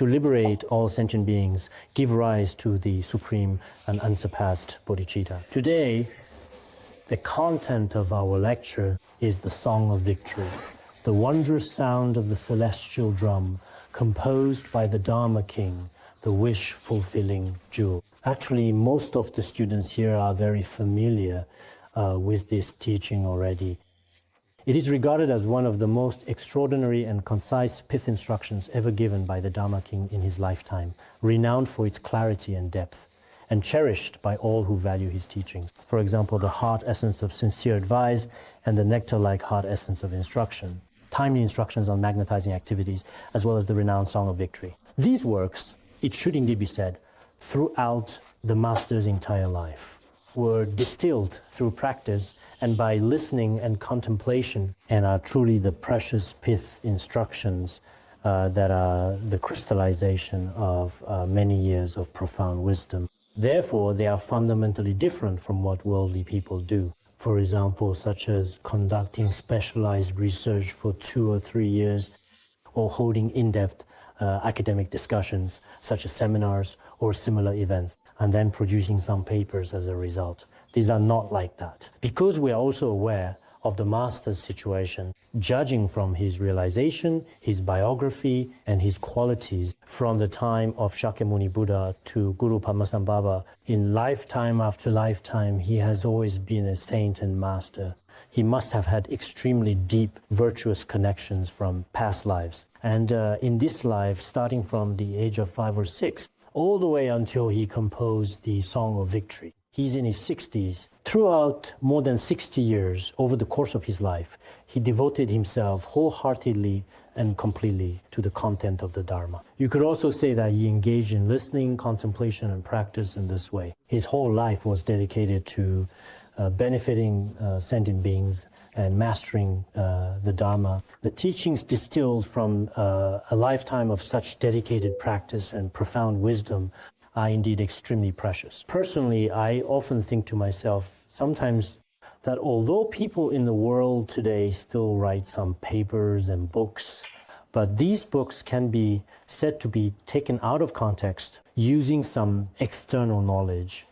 to liberate all sentient beings, give rise to the supreme and unsurpassed bodhicitta. Today, the content of our lecture is the Song of Victory, the wondrous sound of the celestial drum, composed by the Dharma King, the wish-fulfilling jewel. Actually, most of the students here are very familiar with this teaching already. It is regarded as one of the most extraordinary and concise pith instructions ever given by the Dharma King in his lifetime, renowned for its clarity and depth, and cherished by all who value his teachings. For example, the heart essence of sincere advice and the nectar-like heart essence of instruction, timely instructions on magnetizing activities, as well as the renowned Song of Victory. These works, it should indeed be said, throughout the master's entire life, were distilled through practice and by listening and contemplation, and are truly the precious pith instructions that are the crystallization of many years of profound wisdom. Therefore, they are fundamentally different from what worldly people do. For example, such as conducting specialized research for 2 or 3 years, or holding in-depth academic discussions, such as seminars or similar events, and then producing some papers as a result. These are not like that. Because we are also aware of the master's situation, judging from his realization, his biography, and his qualities from the time of Shakyamuni Buddha to Guru Padmasambhava, in lifetime after lifetime, he has always been a saint and master. He must have had extremely deep, virtuous connections from past lives. And in this life, starting from the age of 5 or 6, all the way until he composed the Song of Victory. He's in his 60s. Throughout more than 60 years, over the course of his life, he devoted himself wholeheartedly and completely to the content of the Dharma. You could also say that he engaged in listening, contemplation, and practice in this way. His whole life was dedicated to benefiting sentient beings and mastering the Dharma. The teachings distilled from a lifetime of such dedicated practice and profound wisdom are indeed extremely precious. Personally, I often think to myself sometimes that although people in the world today still write some papers and books, but these books can be said to be taken out of context using some external knowledge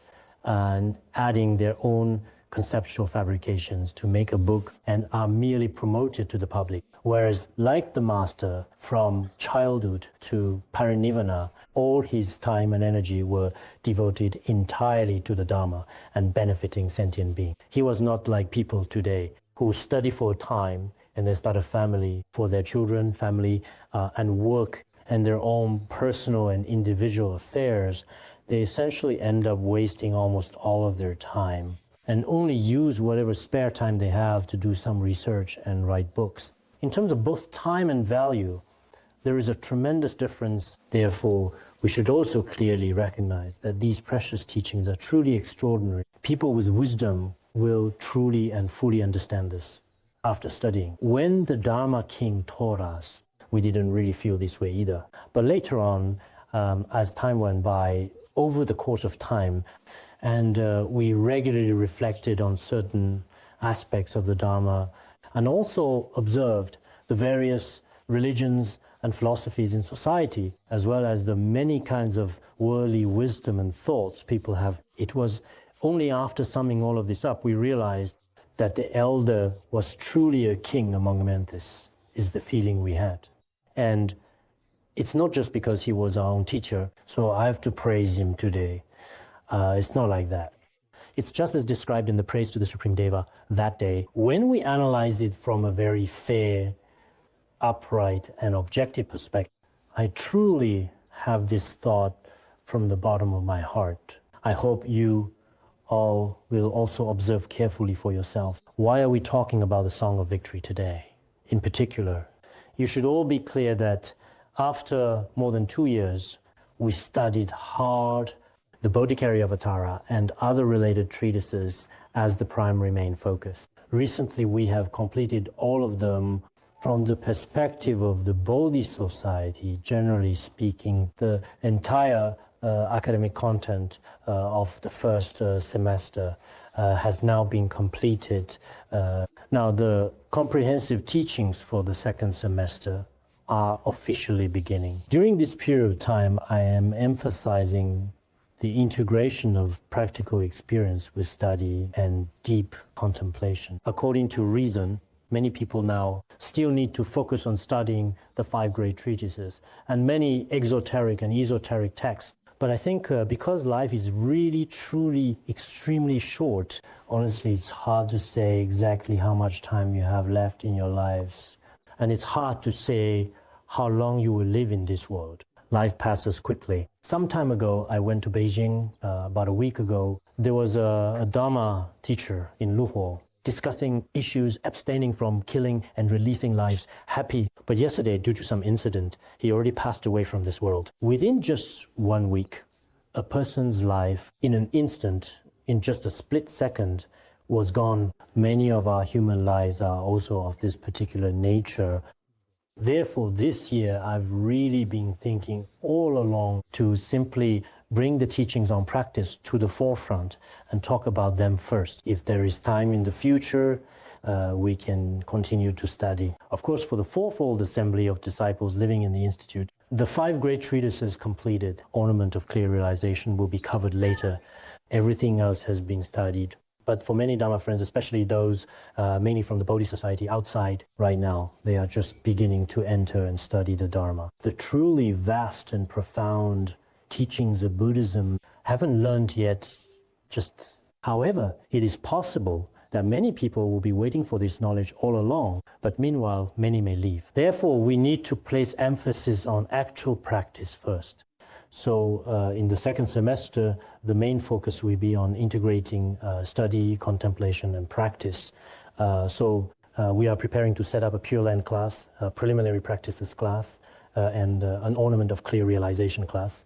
and adding their own conceptual fabrications to make a book and are merely promoted to the public. Whereas, like the master, from childhood to parinirvana, all his time and energy were devoted entirely to the Dharma and benefiting sentient beings. He was not like people today who study for a time and then start a family for their children, family, and work and their own personal and individual affairs. They essentially end up wasting almost all of their time and only use whatever spare time they have to do some research and write books. In terms of both time and value, there is a tremendous difference. Therefore, we should also clearly recognize that these precious teachings are truly extraordinary. People with wisdom will truly and fully understand this after studying. When the Dharma King taught us, we didn't really feel this way either. But later on, as time went by, over the course of time, and we regularly reflected on certain aspects of the Dharma and also observed the various religions and philosophies in society, as well as the many kinds of worldly wisdom and thoughts people have. It was only after summing all of this up we realized that the elder was truly a king among men. This is the feeling we had. And it's not just because he was our own teacher, so I have to praise him today. It's not like that. It's just as described in the Praise to the Supreme Deva that day. When we analyze it from a very fair, upright, and objective perspective, I truly have this thought from the bottom of my heart. I hope you all will also observe carefully for yourself. Why are we talking about the Song of Victory today? In particular, you should all be clear that after more than 2 years, we studied hard the Bodhicharyavatara and other related treatises as the primary main focus. Recently, we have completed all of them from the perspective of the Bodhi Society. Generally speaking, the entire academic content of the first semester has now been completed. Now, the comprehensive teachings for the second semester are officially beginning. During this period of time, I am emphasizing the integration of practical experience with study and deep contemplation. According to reason, many people now still need to focus on studying the 5 great treatises and many exoteric and esoteric texts. But I think because life is really, truly, extremely short, honestly, it's hard to say exactly how much time you have left in your lives. And it's hard to say how long you will live in this world. Life passes quickly. Some time ago, I went to Beijing, about a week ago. There was a Dharma teacher in Luhuo discussing issues, abstaining from killing and releasing lives, happy. But yesterday, due to some incident, he already passed away from this world. Within just 1 week, a person's life, in an instant, in just a split second, was gone. Many of our human lives are also of this particular nature. Therefore, this year, I've really been thinking all along to simply bring the teachings on practice to the forefront and talk about them first. If there is time in the future, we can continue to study. Of course, for the fourfold assembly of disciples living in the Institute, the 5 great treatises completed, Ornament of Clear Realization, will be covered later. Everything else has been studied. But for many Dharma friends, especially those mainly from the Bodhi Society outside right now, they are just beginning to enter and study the Dharma. The truly vast and profound teachings of Buddhism haven't learned yet just. However, it is possible that many people will be waiting for this knowledge all along, but meanwhile, many may leave. Therefore, we need to place emphasis on actual practice first. So in the second semester, the main focus will be on integrating study, contemplation, and practice. We are preparing to set up a Pure Land class, a preliminary practices class, and an Ornament of Clear Realization class.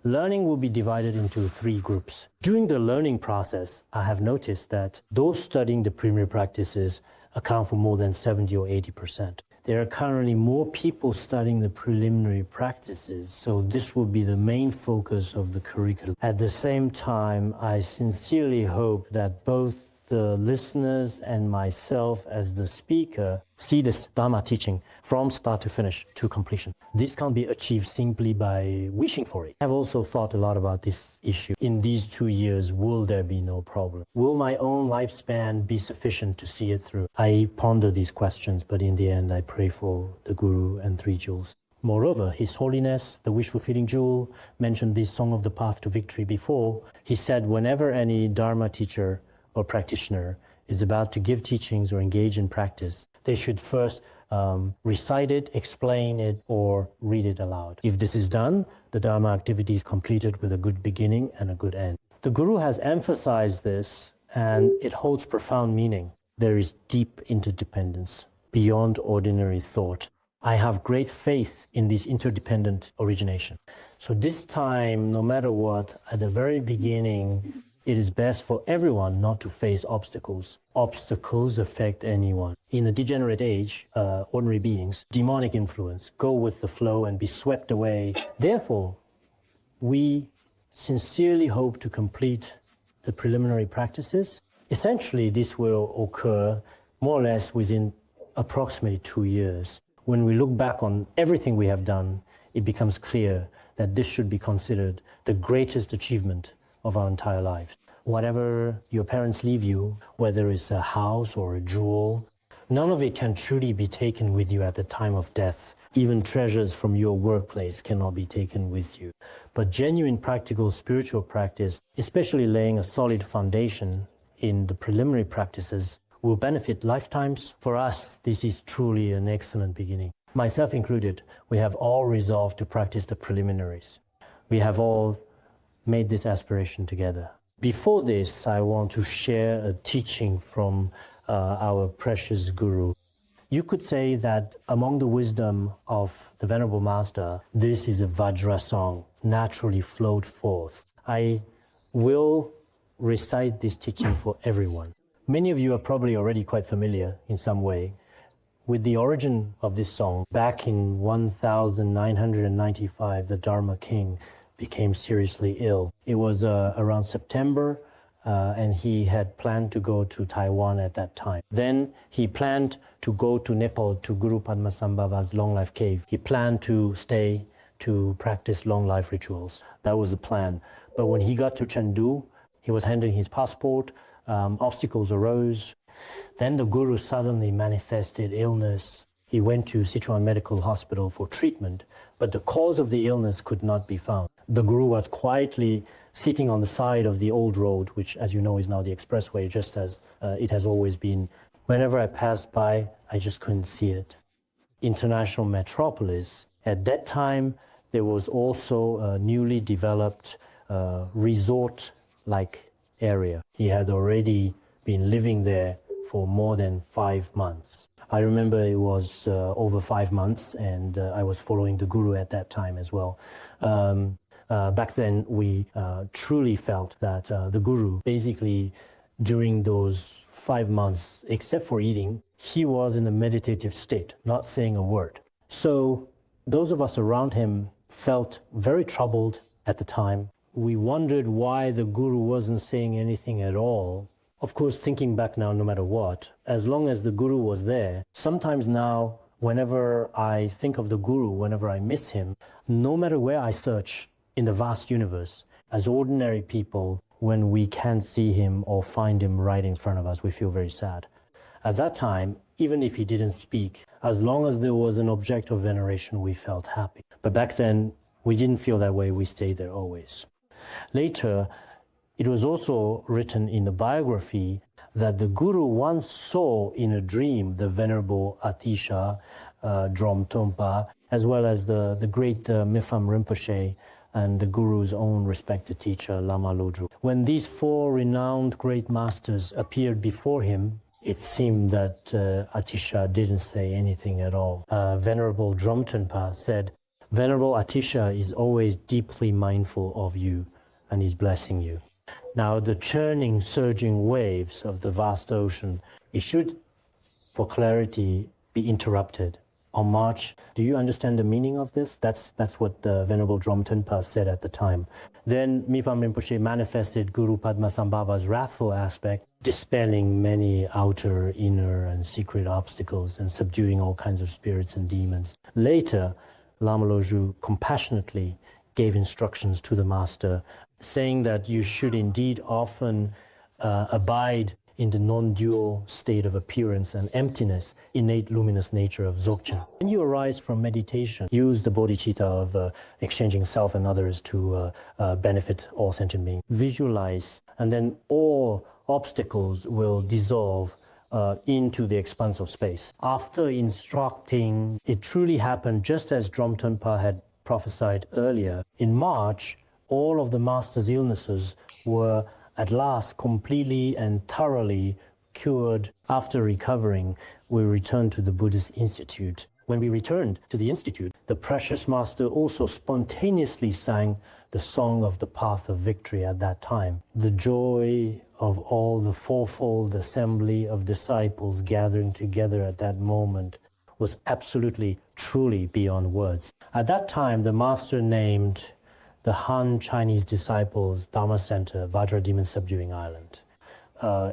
Learning will be divided into 3 groups. During the learning process, I have noticed that those studying the preliminary practices account for more than 70 or 80%. There are currently more people studying the preliminary practices, so this will be the main focus of the curriculum. At the same time, I sincerely hope that both the listeners and myself as the speaker see this Dharma teaching from start to finish to completion. This can't be achieved simply by wishing for it. I've also thought a lot about this issue. In these 2 years, will there be no problem? Will my own lifespan be sufficient to see it through? I ponder these questions, but in the end, I pray for the Guru and 3 jewels. Moreover, His Holiness, the wish-fulfilling jewel, mentioned this Song of the Path to Victory before. He said whenever any Dharma teacher or practitioner is about to give teachings or engage in practice, they should first recite it, explain it, or read it aloud. If this is done, the Dharma activity is completed with a good beginning and a good end. The Guru has emphasized this, and it holds profound meaning. There is deep interdependence beyond ordinary thought. I have great faith in this interdependent origination. So this time, no matter what, at the very beginning, it is best for everyone not to face obstacles. Obstacles affect anyone. In a degenerate age, ordinary beings, demonic influence, go with the flow and be swept away. Therefore, we sincerely hope to complete the preliminary practices. Essentially, this will occur more or less within approximately 2 years. When we look back on everything we have done, it becomes clear that this should be considered the greatest achievement of our entire lives. Whatever your parents leave you, whether it's a house or a jewel, none of it can truly be taken with you at the time of death. Even treasures from your workplace cannot be taken with you. But genuine practical spiritual practice, especially laying a solid foundation in the preliminary practices, will benefit lifetimes. For us, this is truly an excellent beginning. Myself included, we have all resolved to practice the preliminaries. We have all made this aspiration together. Before this, I want to share a teaching from our precious Guru. You could say that among the wisdom of the Venerable Master, this is a Vajra song, naturally flowed forth. I will recite this teaching for everyone. Many of you are probably already quite familiar in some way with the origin of this song. Back in 1995, the Dharma King became seriously ill. It was around September and he had planned to go to Taiwan at that time. Then he planned to go to Nepal to Guru Padmasambhava's long life cave. He planned to stay to practice long life rituals. That was the plan. But when he got to Chengdu, he was handling his passport, obstacles arose. Then the Guru suddenly manifested illness. He went to Sichuan Medical Hospital for treatment, but the cause of the illness could not be found. The Guru was quietly sitting on the side of the old road, which, as you know, is now the expressway, just as it has always been. Whenever I passed by, I just couldn't see it. International metropolis. At that time, there was also a newly developed resort-like area. He had already been living there for more than 5 months. I remember it was over 5 months, and I was following the Guru at that time as well. Back then, we truly felt that the Guru, basically during those 5 months, except for eating, he was in a meditative state, not saying a word. So those of us around him felt very troubled at the time. We wondered why the Guru wasn't saying anything at all. Of course, thinking back now, no matter what, as long as the Guru was there, sometimes now, whenever I think of the Guru, whenever I miss him, no matter where I search in the vast universe, as ordinary people, when we can't see him or find him right in front of us, we feel very sad. At that time, even if he didn't speak, as long as there was an object of veneration, we felt happy. But back then, we didn't feel that way. We stayed there always. Later, it was also written in the biography that the Guru once saw in a dream the Venerable Atisha Drom Tompa, as well as the great Mifam Rinpoche and the Guru's own respected teacher, Lama Lodru. When these 4 renowned great masters appeared before him, it seemed that Atisha didn't say anything at all. Venerable Drom Tompa said, "Venerable Atisha is always deeply mindful of you and is blessing you." Now, the churning, surging waves of the vast ocean, it should, for clarity, be interrupted. On March, do you understand the meaning of this? That's what the Venerable Drom Tenpa said at the time. Then Mifam Rinpoche manifested Guru Padmasambhava's wrathful aspect, dispelling many outer, inner, and secret obstacles and subduing all kinds of spirits and demons. Later, Lama Lodru compassionately gave instructions to the master, saying that you should indeed often abide in the non-dual state of appearance and emptiness, innate luminous nature of Dzogchen. When you arise from meditation, use the bodhicitta of exchanging self and others to benefit all sentient beings. Visualize, and then all obstacles will dissolve into the expanse of space. After instructing, it truly happened just as Drom Tenpa had prophesied earlier. In March, all of the master's illnesses were at last completely and thoroughly cured. After recovering, we returned to the Buddhist Institute. When we returned to the Institute, the precious master also spontaneously sang the song of the path of victory at that time. The joy of all the fourfold assembly of disciples gathering together at that moment was absolutely, truly beyond words. At that time, the master named the Han Chinese disciples Dharma Center, Vajra Demon Subduing Island.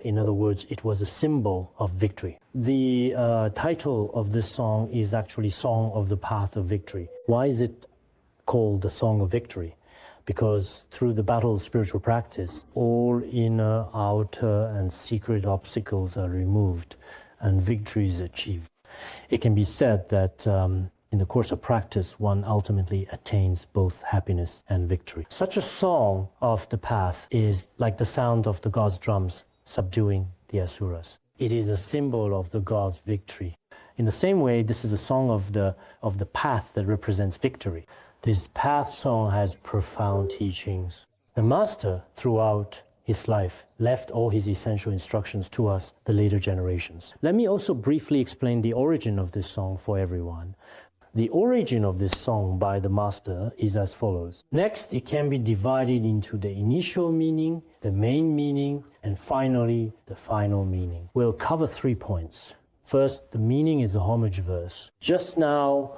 In other words, it was a symbol of victory. The title of this song is actually Song of the Path of Victory. Why is it called the Song of Victory? Because through the battle of spiritual practice, all inner, outer, and secret obstacles are removed and victory is achieved. It can be said that in the course of practice, one ultimately attains both happiness and victory. Such a song of the path is like the sound of the gods' drums subduing the asuras. It is a symbol of the gods' victory. In the same way, this is a song of the path that represents victory. This path song has profound teachings. The master, throughout his life, left all his essential instructions to us, the later generations. Let me also briefly explain the origin of this song for everyone. The origin of this song by the master is as follows. Next, it can be divided into the initial meaning, the main meaning, and finally, the final meaning. We'll cover 3 points. First, the meaning is a homage verse. Just now,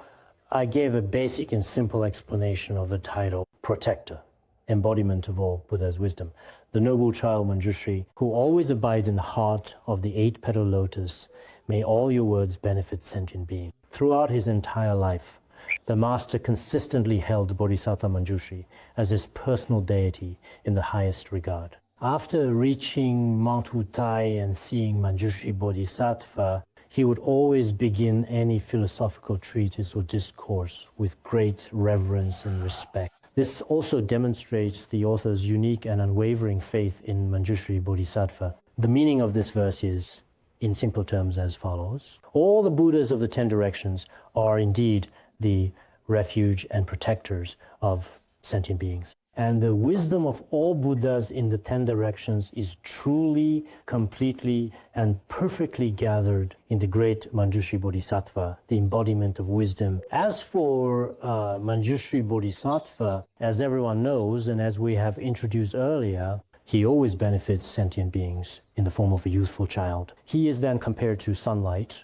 I gave a basic and simple explanation of the title, Protector, embodiment of all Buddha's wisdom. the noble child Manjushri, who always abides in the heart of the 8-petal lotus, may all your words benefit sentient beings. Throughout his entire life, the Master consistently held Bodhisattva Manjushri as his personal deity in the highest regard. After reaching Mount Utai and seeing Manjushri Bodhisattva, he would always begin any philosophical treatise or discourse with great reverence and respect. This also demonstrates the author's unique and unwavering faith in Manjushri Bodhisattva. The meaning of this verse is, in simple terms, as follows. All the Buddhas of the 10 directions are indeed the refuge and protectors of sentient beings. And the wisdom of all Buddhas in the 10 directions is truly, completely, and perfectly gathered in the great Manjushri Bodhisattva, the embodiment of wisdom. As for Manjushri Bodhisattva, as everyone knows, and as we have introduced earlier, he always benefits sentient beings in the form of a youthful child. He is then compared to sunlight.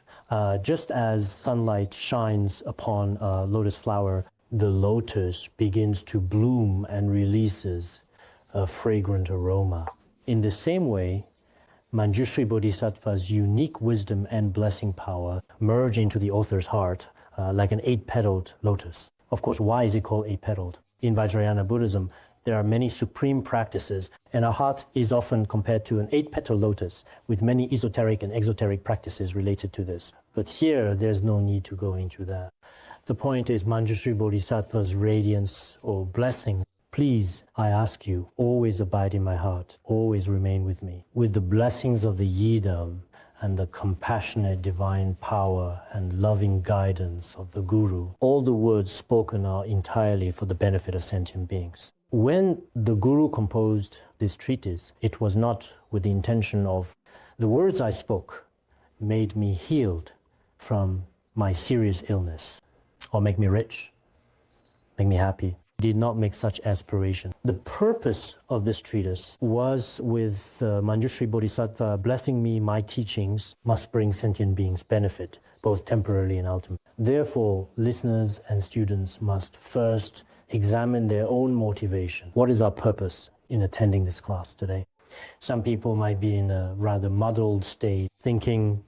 Just as sunlight shines upon a lotus flower, the lotus begins to bloom and releases a fragrant aroma. In the same way, Manjushri Bodhisattva's unique wisdom and blessing power merge into the author's heart like an 8-petaled lotus. Of course, why is it called 8-petaled? In Vajrayana Buddhism, there are many supreme practices, and our heart is often compared to an 8-petal lotus with many esoteric and exoteric practices related to this. But here, there's no need to go into that. The point is Manjushri Bodhisattva's radiance or blessing. Please, I ask you, always abide in my heart, always remain with me. With the blessings of the Yidam and the compassionate divine power and loving guidance of the Guru, all the words spoken are entirely for the benefit of sentient beings. When the Guru composed this treatise, it was not with the intention of, the words I spoke made me healed from my serious illness, or make me rich, make me happy. Did not make such aspiration. The purpose of this treatise was with Manjushri Bodhisattva blessing me, my teachings must bring sentient beings benefit, both temporarily and ultimate. Therefore, listeners and students must first examine their own motivation. What is our purpose in attending this class today? Some people might be in a rather muddled state, thinking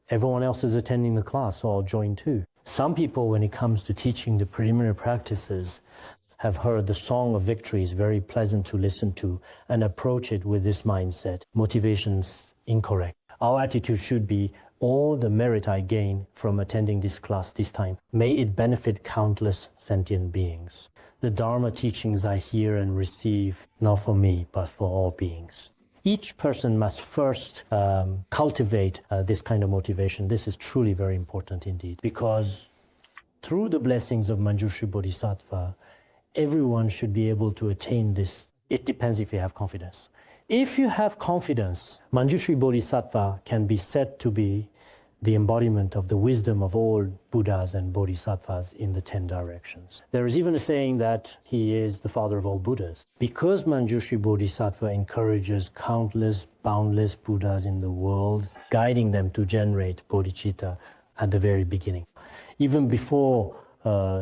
everyone else is attending the class, so I'll join too. Some people, when it comes to teaching the preliminary practices, have heard the song of victory is very pleasant to listen to and approach it with this mindset. Motivation's incorrect. Our attitude should be, all the merit I gain from attending this class this time, may it benefit countless sentient beings. The Dharma teachings I hear and receive, not for me, but for all beings. Each person must first cultivate this kind of motivation. This is truly very important indeed, because through the blessings of Manjushri Bodhisattva, everyone should be able to attain this. It depends if you have confidence. If you have confidence, Manjushri Bodhisattva can be said to be the embodiment of the wisdom of all Buddhas and Bodhisattvas in the 10 directions. There is even a saying that he is the father of all Buddhas. Because Manjushri Bodhisattva encourages countless, boundless Buddhas in the world, guiding them to generate bodhicitta at the very beginning. Even before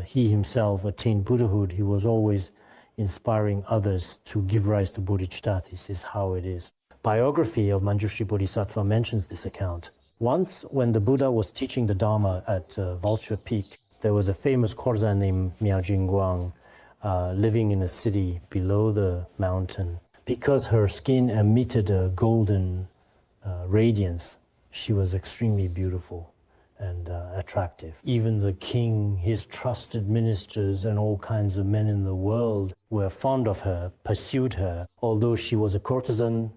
he himself attained Buddhahood, he was always inspiring others to give rise to bodhicitta. This is how it is. Biography of Manjushri Bodhisattva mentions this account. Once, when the Buddha was teaching the Dharma at Vulture Peak, there was a famous Khorzan named Miao Jingguang living in a city below the mountain. Because her skin emitted a golden radiance, she was extremely beautiful and attractive. Even the king, his trusted ministers, and all kinds of men in the world were fond of her, pursued her, although she was a courtesan,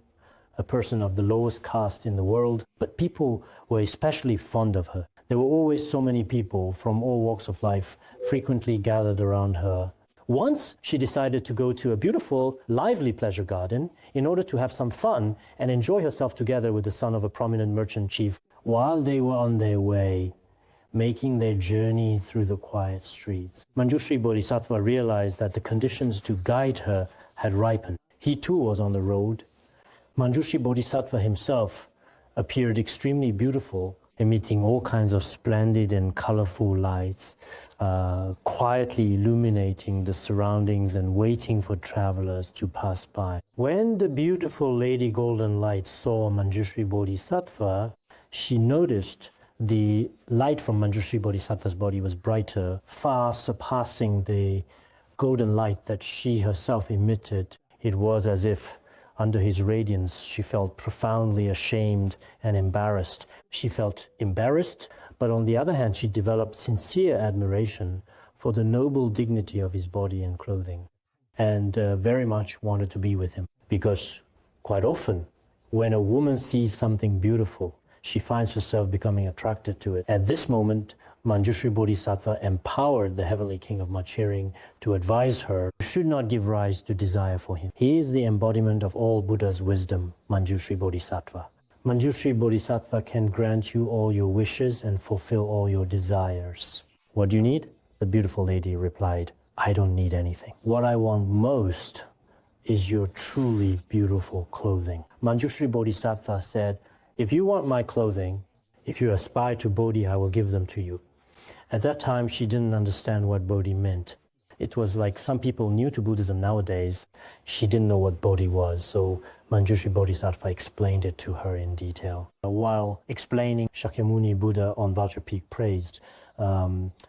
a person of the lowest caste in the world, but people were especially fond of her. There were always so many people from all walks of life frequently gathered around her. Once, she decided to go to a beautiful, lively pleasure garden in order to have some fun and enjoy herself together with the son of a prominent merchant chief. While they were on their way, making their journey through the quiet streets, Manjushri Bodhisattva realized that the conditions to guide her had ripened. He too was on the road. Manjushri Bodhisattva himself appeared extremely beautiful, emitting all kinds of splendid and colorful lights, quietly illuminating the surroundings and waiting for travelers to pass by. When the beautiful Lady Golden Light saw Manjushri Bodhisattva, she noticed the light from Manjushri Bodhisattva's body was brighter, far surpassing the golden light that she herself emitted. It was as if under his radiance she felt profoundly ashamed and embarrassed. She felt embarrassed, but on the other hand, she developed sincere admiration for the noble dignity of his body and clothing, and very much wanted to be with him. Because quite often, when a woman sees something beautiful, she finds herself becoming attracted to it. At this moment, Manjushri Bodhisattva empowered the Heavenly King of Much Hearing to advise her, "You should not give rise to desire for him. He is the embodiment of all Buddha's wisdom, Manjushri Bodhisattva. Manjushri Bodhisattva can grant you all your wishes and fulfill all your desires." "What do you need?" The beautiful lady replied, "I don't need anything. What I want most is your truly beautiful clothing." Manjushri Bodhisattva said, "If you want my clothing, if you aspire to Bodhi, I will give them to you." At that time, she didn't understand what Bodhi meant. It was like some people new to Buddhism nowadays, she didn't know what Bodhi was, so Manjushri Bodhisattva explained it to her in detail. While explaining, Shakyamuni Buddha on Vulture Peak praised,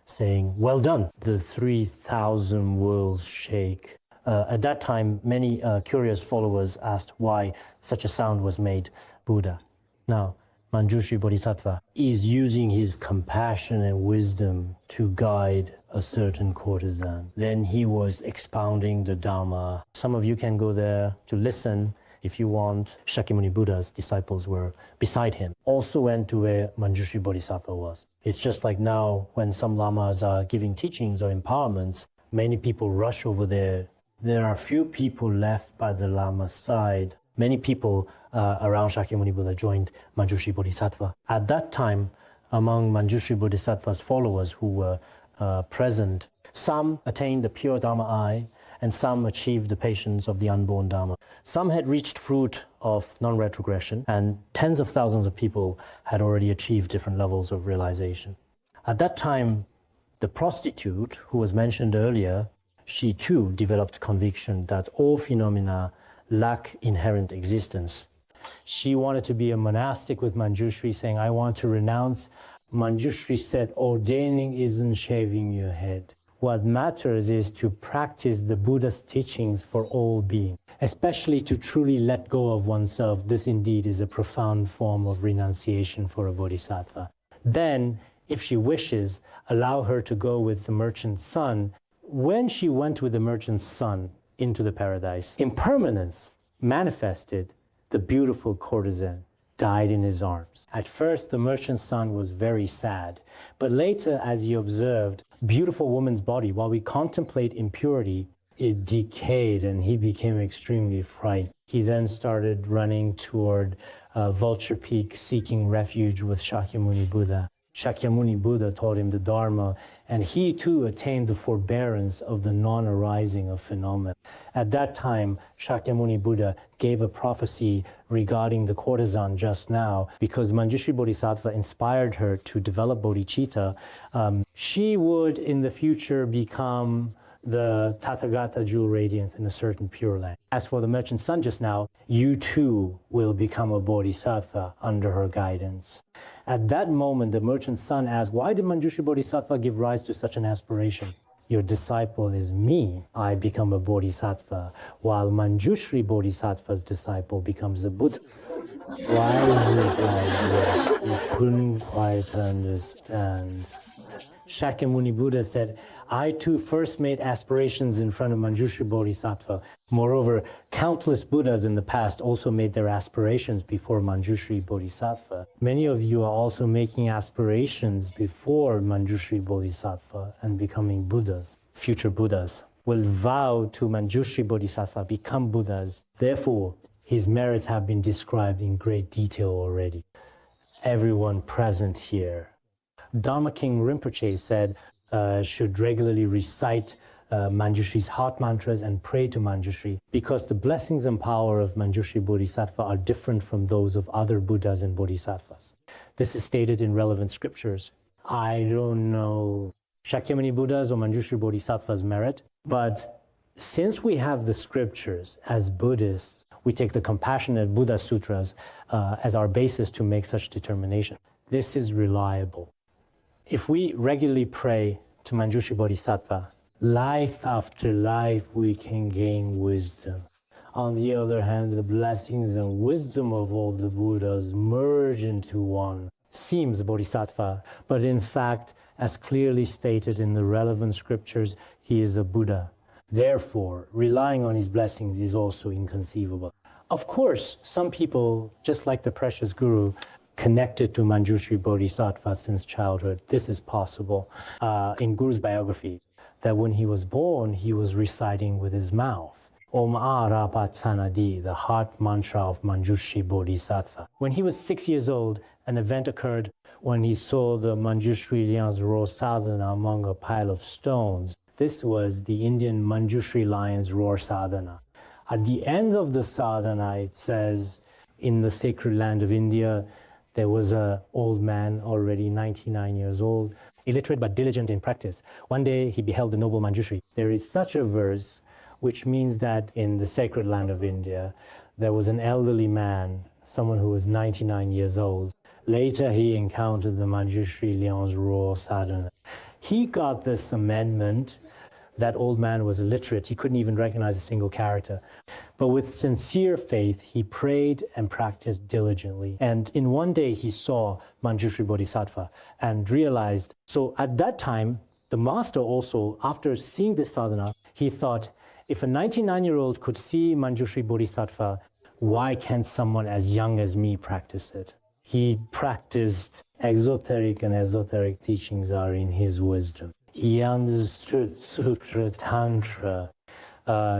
saying, "Well done, the 3,000 worlds shake." At that time, many curious followers asked why such a sound was made Buddha. Now, Manjushri Bodhisattva is using his compassion and wisdom to guide a certain courtesan. Then he was expounding the Dharma. Some of you can go there to listen if you want. Shakyamuni Buddha's disciples were beside him, also went to where Manjushri Bodhisattva was. It's just like now when some lamas are giving teachings or empowerments, many people rush over there. There are few people left by the lama's side. Many people around Shakyamuni Buddha joined Manjushri Bodhisattva. At that time, among Manjushri Bodhisattva's followers who were present, some attained the pure Dharma eye, and some achieved the patience of the unborn Dharma. Some had reached fruit of non-retrogression, and tens of thousands of people had already achieved different levels of realization. At that time, the prostitute, who was mentioned earlier, she too developed conviction that all phenomena lack inherent existence. She wanted to be a monastic with Manjushri, saying, "I want to renounce." Manjushri said, "Ordaining isn't shaving your head. What matters is to practice the Buddha's teachings for all beings, especially to truly let go of oneself. This indeed is a profound form of renunciation for a bodhisattva. Then, if she wishes, allow her to go with the merchant's son." When she went with the merchant's son into the paradise, impermanence manifested. The beautiful courtesan died in his arms. At first, the merchant's son was very sad, but later, as he observed beautiful woman's body, while we contemplate impurity, it decayed and he became extremely frightened. He then started running toward Vulture Peak, seeking refuge with Shakyamuni Buddha. Shakyamuni Buddha taught him the Dharma, and he too attained the forbearance of the non-arising of phenomena. At that time, Shakyamuni Buddha gave a prophecy regarding the courtesan just now, because Manjushri Bodhisattva inspired her to develop bodhicitta. She would in the future become the Tathagata jewel radiance in a certain pure land. As for the merchant's son just now, you too will become a bodhisattva under her guidance. At that moment, the merchant's son asked, "Why did Manjushri Bodhisattva give rise to such an aspiration?" "Your disciple is me. I become a bodhisattva, while Manjushri Bodhisattva's disciple becomes a Buddha." Why is it like this? He couldn't quite understand. Shakyamuni Buddha said, "I too first made aspirations in front of Manjushri Bodhisattva. Moreover, countless Buddhas in the past also made their aspirations before Manjushri Bodhisattva. Many of you are also making aspirations before Manjushri Bodhisattva and becoming Buddhas. Future Buddhas will vow to Manjushri Bodhisattva, become Buddhas. Therefore, his merits have been described in great detail already." Everyone present here. Dharma King Rinpoche said, should regularly recite Manjushri's heart mantras and pray to Manjushri, because the blessings and power of Manjushri Bodhisattva are different from those of other Buddhas and Bodhisattvas. This is stated in relevant scriptures. I don't know Shakyamuni Buddha's or Manjushri Bodhisattva's merit, but since we have the scriptures as Buddhists, we take the compassionate Buddha Sutras as our basis to make such determination. This is reliable. If we regularly pray to Manjushri Bodhisattva, life after life we can gain wisdom. On the other hand, the blessings and wisdom of all the Buddhas merge into one. Seems a Bodhisattva, but in fact, as clearly stated in the relevant scriptures, he is a Buddha. Therefore, relying on his blessings is also inconceivable. Of course, some people, just like the precious Guru, connected to Manjushri Bodhisattva since childhood. This is possible. In Guru's biography, that when he was born, he was reciting with his mouth, Om Arapatsanadi, the heart mantra of Manjushri Bodhisattva. When he was 6 years old, an event occurred when he saw the Manjushri lion's raw sadhana among a pile of stones. This was the Indian Manjushri lion's roar sadhana. At the end of the sadhana, it says, in the sacred land of India, there was an old man, already 99 years old, illiterate but diligent in practice. One day he beheld the noble Manjushri. There is such a verse which means that in the sacred land of India, there was an elderly man, someone who was 99 years old. Later he encountered the Manjushri lion's roar sadhana. He got this amendment. That old man was illiterate. He couldn't even recognize a single character. But with sincere faith, he prayed and practiced diligently. And in one day, he saw Manjushri Bodhisattva and realized. So at that time, the master also, after seeing this sadhana, he thought, if a 99-year-old could see Manjushri Bodhisattva, why can't someone as young as me practice it? He practiced exoteric and esoteric teachings are in his wisdom. He understood Sutra Tantra.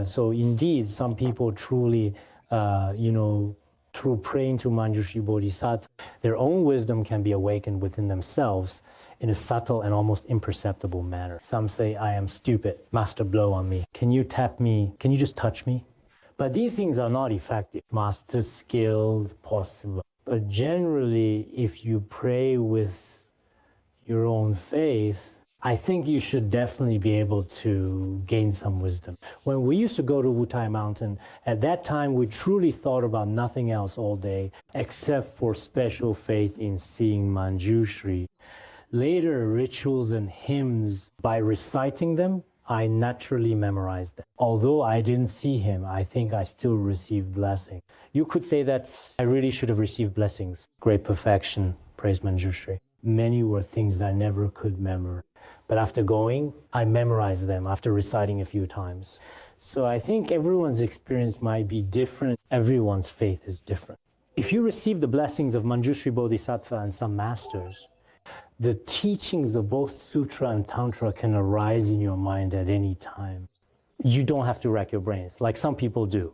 So indeed, some people truly, through praying to Manjushri Bodhisattva, their own wisdom can be awakened within themselves in a subtle and almost imperceptible manner. Some say, I am stupid, master blow on me. Can you tap me? Can you just touch me? But these things are not effective. Master skilled, possible. But generally, if you pray with your own faith, I think you should definitely be able to gain some wisdom. When we used to go to Wutai Mountain, at that time we truly thought about nothing else all day except for special faith in seeing Manjushri. Later, rituals and hymns, by reciting them, I naturally memorized them. Although I didn't see him, I think I still received blessing. You could say that I really should have received blessings. Great perfection, praise Manjushri. Many were things I never could memorize. But after going, I memorized them after reciting a few times. So I think everyone's experience might be different. Everyone's faith is different. If you receive the blessings of Manjushri Bodhisattva and some masters, the teachings of both Sutra and Tantra can arise in your mind at any time. You don't have to rack your brains, like some people do,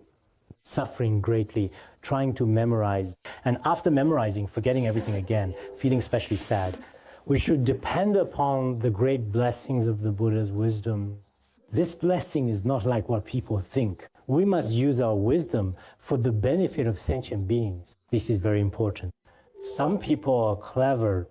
suffering greatly, trying to memorize, and after memorizing, forgetting everything again, feeling especially sad. We should depend upon the great blessings of the Buddha's wisdom. This blessing is not like what people think. We must use our wisdom for the benefit of sentient beings. This is very important. Some people are clever,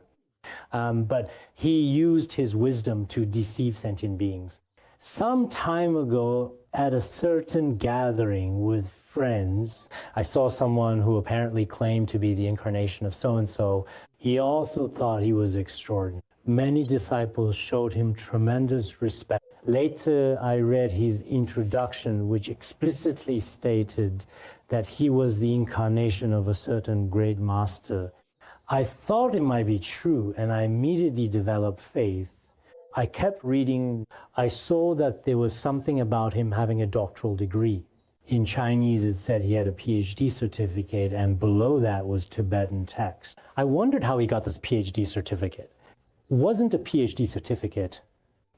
but he used his wisdom to deceive sentient beings. Some time ago, at a certain gathering with friends, I saw someone who apparently claimed to be the incarnation of so-and-so. He also thought he was extraordinary. Many disciples showed him tremendous respect. Later, I read his introduction, which explicitly stated that he was the incarnation of a certain great master. I thought it might be true, and I immediately developed faith. I kept reading. I saw that there was something about him having a doctoral degree. In Chinese, it said he had a PhD certificate, and below that was Tibetan text. I wondered how he got this PhD certificate. It wasn't a PhD certificate.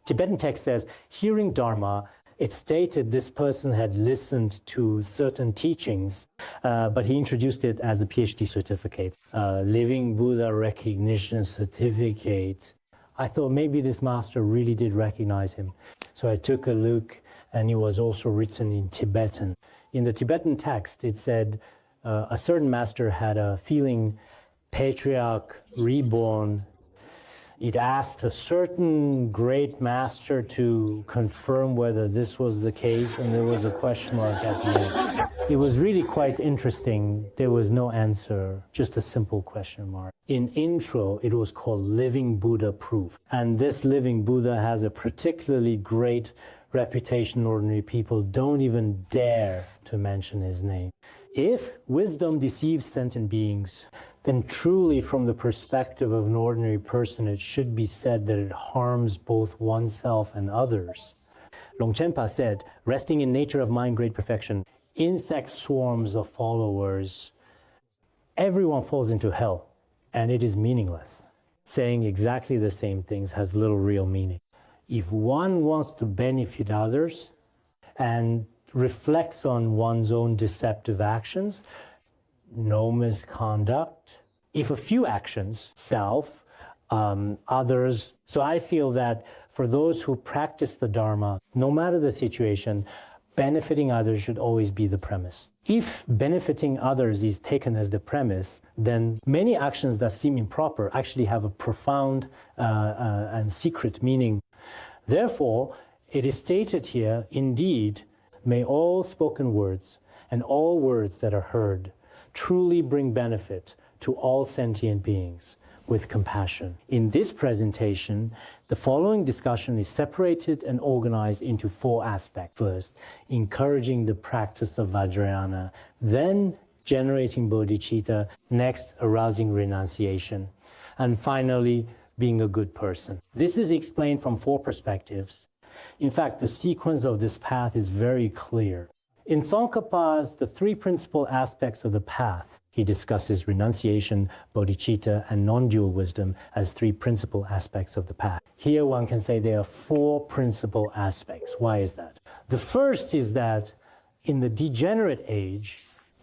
Tibetan text says, hearing Dharma, it stated this person had listened to certain teachings, but he introduced it as a PhD certificate. Living Buddha recognition certificate. I thought maybe this master really did recognize him. So I took a look, and it was also written in Tibetan. In the Tibetan text, it said a certain master had a feeling patriarch reborn. It asked a certain great master to confirm whether this was the case, and there was a question mark at the end. It was really quite interesting. There was no answer, just a simple question mark. In intro, it was called Living Buddha Proof. And this Living Buddha has a particularly great reputation. Ordinary people don't even dare to mention his name. If wisdom deceives sentient beings, then truly from the perspective of an ordinary person, it should be said that it harms both oneself and others. Longchenpa said, resting in nature of mind, great perfection, insect swarms of followers, everyone falls into hell, and it is meaningless. Saying exactly the same things has little real meaning. If one wants to benefit others and reflects on one's own deceptive actions, no misconduct. If a few actions, self, others. So I feel that for those who practice the Dharma, no matter the situation, benefiting others should always be the premise. If benefiting others is taken as the premise, then many actions that seem improper actually have a profound and secret meaning. Therefore, it is stated here, indeed, may all spoken words and all words that are heard truly bring benefit to all sentient beings with compassion. In this presentation, the following discussion is separated and organized into 4 aspects. First, encouraging the practice of Vajrayana, then generating bodhicitta, next, arousing renunciation, and finally, being a good person. This is explained from 4 perspectives. In fact, the sequence of this path is very clear. In Tsongkhapa's The 3 Principal Aspects of the Path, he discusses renunciation, bodhicitta, and non-dual wisdom as 3 principal aspects of the path. Here one can say there are 4 principal aspects. Why is that? The first is that in the degenerate age,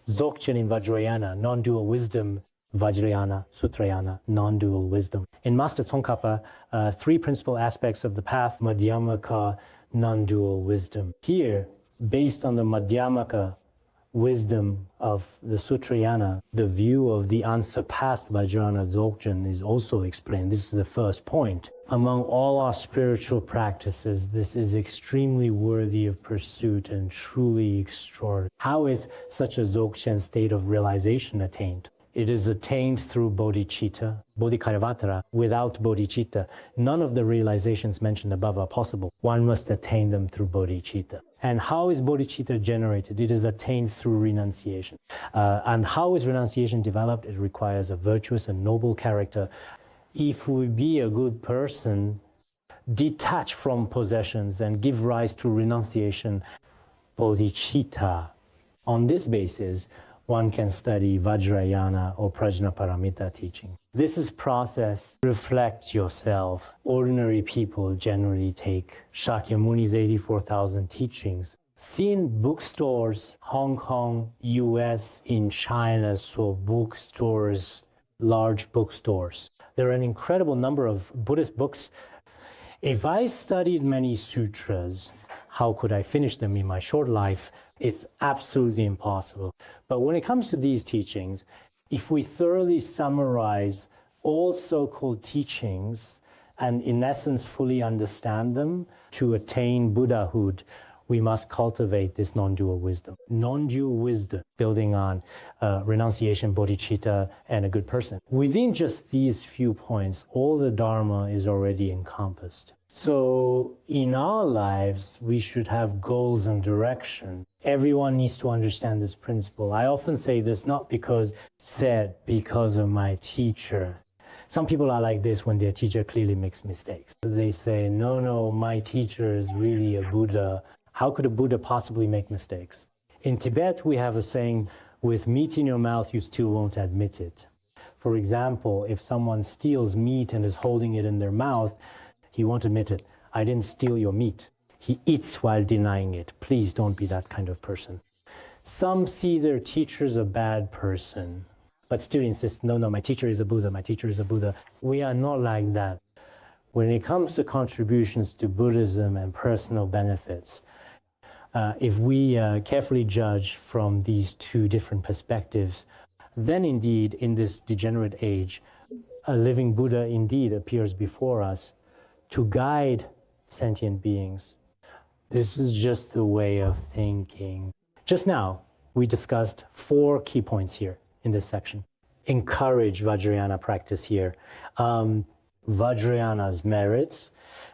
Dzogchen in Vajrayana, non-dual wisdom, Vajrayana, Sutrayana, non-dual wisdom. In Master Tsongkhapa, 3 principal aspects of the path, Madhyamaka, non-dual wisdom. Here, based on the Madhyamaka wisdom of the Sutrayana, the view of the unsurpassed Vajrayana Dzogchen is also explained. This is the first point. Among all our spiritual practices, this is extremely worthy of pursuit and truly extraordinary. How is such a Dzogchen state of realization attained? It is attained through bodhicitta, bodhikayavattara. Without bodhicitta, none of the realizations mentioned above are possible. One must attain them through bodhicitta. And how is bodhicitta generated? It is attained through renunciation. And how is renunciation developed? It requires a virtuous and noble character. If we be a good person, detach from possessions and give rise to renunciation, bodhicitta. On this basis, one can study Vajrayana or Prajnaparamita teaching. This is process. Reflect yourself. Ordinary people generally take Shakyamuni's 84,000 teachings. See in bookstores, Hong Kong, US, in China, so bookstores, large bookstores. There are an incredible number of Buddhist books. If I studied many sutras, how could I finish them in my short life? It's absolutely impossible. But when it comes to these teachings, if we thoroughly summarize all so-called teachings and in essence fully understand them, to attain Buddhahood, we must cultivate this non-dual wisdom. Non-dual wisdom, building on renunciation, bodhicitta, and a good person. Within just these few points, all the Dharma is already encompassed. So in our lives, we should have goals and direction. Everyone needs to understand this principle. I often say this not because of my teacher. Some people are like this when their teacher clearly makes mistakes. They say, no, my teacher is really a Buddha. How could a Buddha possibly make mistakes? In Tibet, we have a saying, with meat in your mouth, you still won't admit it. For example, if someone steals meat and is holding it in their mouth, he won't admit it. I didn't steal your meat. He eats while denying it. Please don't be that kind of person. Some see their teacher as a bad person, but still insist, no, my teacher is a Buddha, my teacher is a Buddha. We are not like that. When it comes to contributions to Buddhism and personal benefits, if we carefully judge from these two different perspectives, then indeed in this degenerate age, a living Buddha indeed appears before us to guide sentient beings. This is just a way of thinking. Just now, we discussed 4 key points here in this section. Encourage Vajrayana practice here. Vajrayana's merits,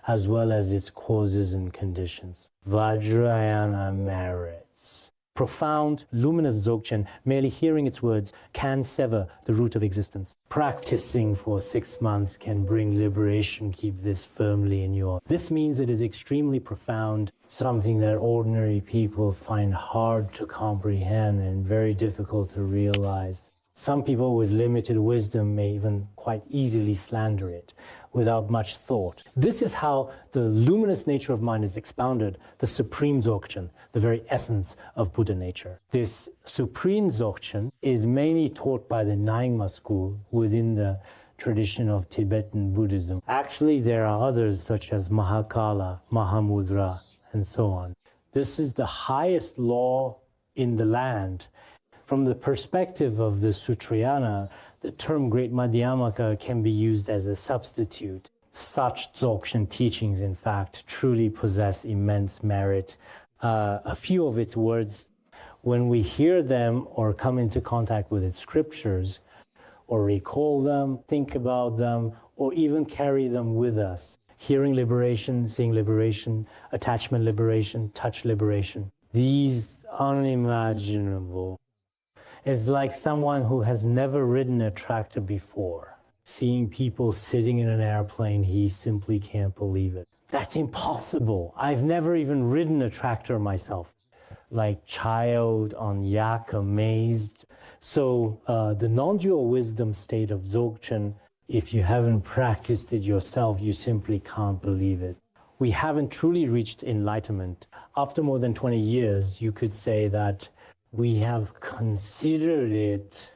as well as its causes and conditions. Vajrayana merits. Profound, luminous Dzogchen, merely hearing its words can sever the root of existence. Practicing for 6 months can bring liberation. Keep this firmly in your... This means it is extremely profound, something that ordinary people find hard to comprehend and very difficult to realize. Some people with limited wisdom may even quite easily slander it without much thought. This is how the luminous nature of mind is expounded, the supreme Dzogchen, the very essence of Buddha nature. This supreme Dzogchen is mainly taught by the Nyingma school within the tradition of Tibetan Buddhism. Actually, there are others such as Mahakala, Mahamudra, and so on. This is the highest law in the land. From the perspective of the Sutrayana, the term Great Madhyamaka can be used as a substitute. Such Dzogchen teachings, in fact, truly possess immense merit. A few of its words, when we hear them or come into contact with its scriptures, or recall them, think about them, or even carry them with us. Hearing liberation, seeing liberation, attachment liberation, touch liberation. These unimaginable. It's like someone who has never ridden a tractor before. Seeing people sitting in an airplane, he simply can't believe it. That's impossible. I've never even ridden a tractor myself. Like child on yak, amazed. So the non-dual wisdom state of Dzogchen, if you haven't practiced it yourself, you simply can't believe it. We haven't truly reached enlightenment. After more than 20 years, you could say that we have considered it,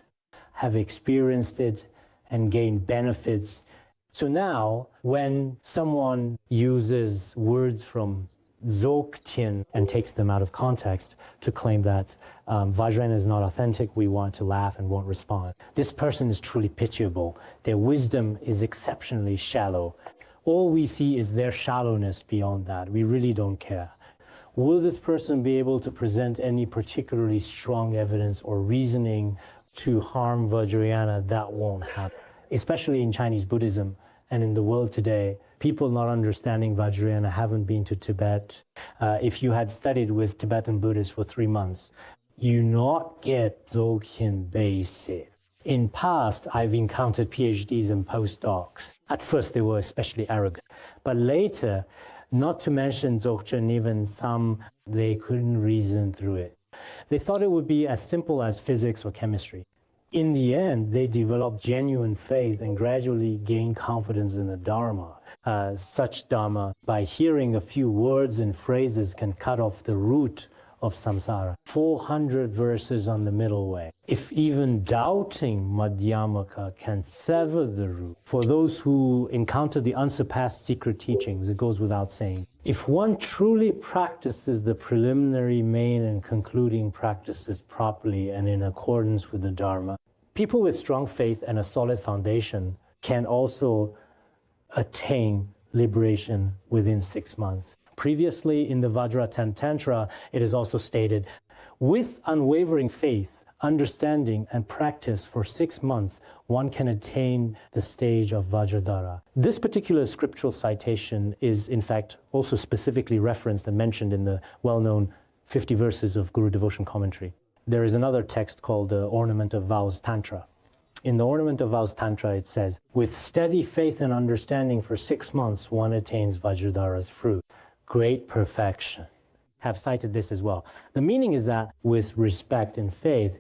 have experienced it, and gained benefits. So now, when someone uses words from Dzogchen and takes them out of context to claim that Vajrayana is not authentic, we want to laugh and won't respond. This person is truly pitiable. Their wisdom is exceptionally shallow. All we see is their shallowness beyond that. We really don't care. Will this person be able to present any particularly strong evidence or reasoning to harm Vajrayana? That won't happen. Especially in Chinese Buddhism and in the world today, people not understanding Vajrayana haven't been to Tibet. If you had studied with Tibetan Buddhists for 3 months, you not get Dzogchen basic. In past, I've encountered PhDs and postdocs. At first, they were especially arrogant. But later, not to mention Dzogchen, even some, they couldn't reason through it. They thought it would be as simple as physics or chemistry. In the end, they developed genuine faith and gradually gained confidence in the Dharma. Such Dharma, by hearing a few words and phrases, can cut off the root of samsara. 400 verses on the middle way. If even doubting Madhyamaka can sever the root, for those who encounter the unsurpassed secret teachings, it goes without saying. If one truly practices the preliminary, main, and concluding practices properly and in accordance with the Dharma, people with strong faith and a solid foundation can also attain liberation within 6 months. Previously, in the Sutra and Tantra, it is also stated, with unwavering faith, understanding, and practice for 6 months, one can attain the stage of Vajradhara. This particular scriptural citation is, in fact, also specifically referenced and mentioned in the well-known 50 verses of Guru Devotion Commentary. There is another text called the Ornament of Vows Tantra. In the Ornament of Vows Tantra, it says, with steady faith and understanding for 6 months, one attains Vajradhara's fruit. Great perfection. Have cited this as well. The meaning is that with respect and faith,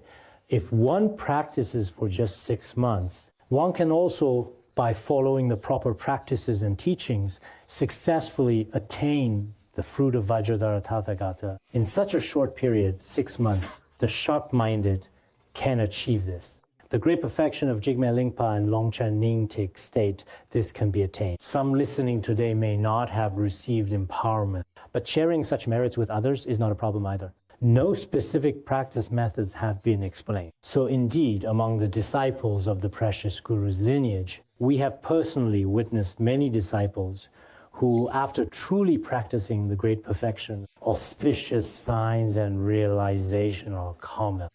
if one practices for just 6 months, one can also, by following the proper practices and teachings, successfully attain the fruit of Vajradhara Tathagata. In such a short period, 6 months, the sharp-minded can achieve this. The great perfection of Jigme Lingpa and Longchen Nyingtik state this can be attained. Some listening today may not have received empowerment, but sharing such merits with others is not a problem either. No specific practice methods have been explained. So indeed, among the disciples of the precious Guru's lineage, we have personally witnessed many disciples who, after truly practicing the great perfection, auspicious signs and realization are common.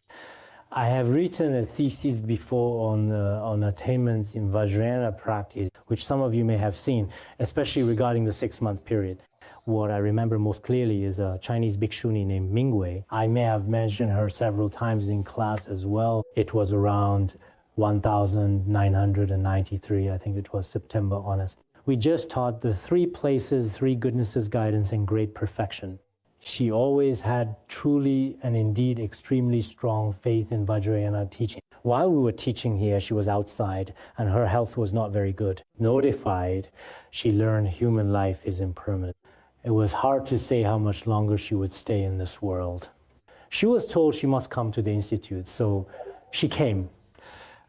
I have written a thesis before on attainments in Vajrayana practice, which some of you may have seen, especially regarding the 6-month period. What I remember most clearly is a Chinese bhikshuni named Mingwei. I may have mentioned her several times in class as well. It was around 1993, I think it was September, honest. We just taught the 3 places, 3 goodnesses, guidance, and great perfection. She always had truly and indeed extremely strong faith in Vajrayana teaching. While we were teaching here, she was outside and her health was not very good. Notified, she learned human life is impermanent. It was hard to say how much longer she would stay in this world. She was told she must come to the institute, so she came.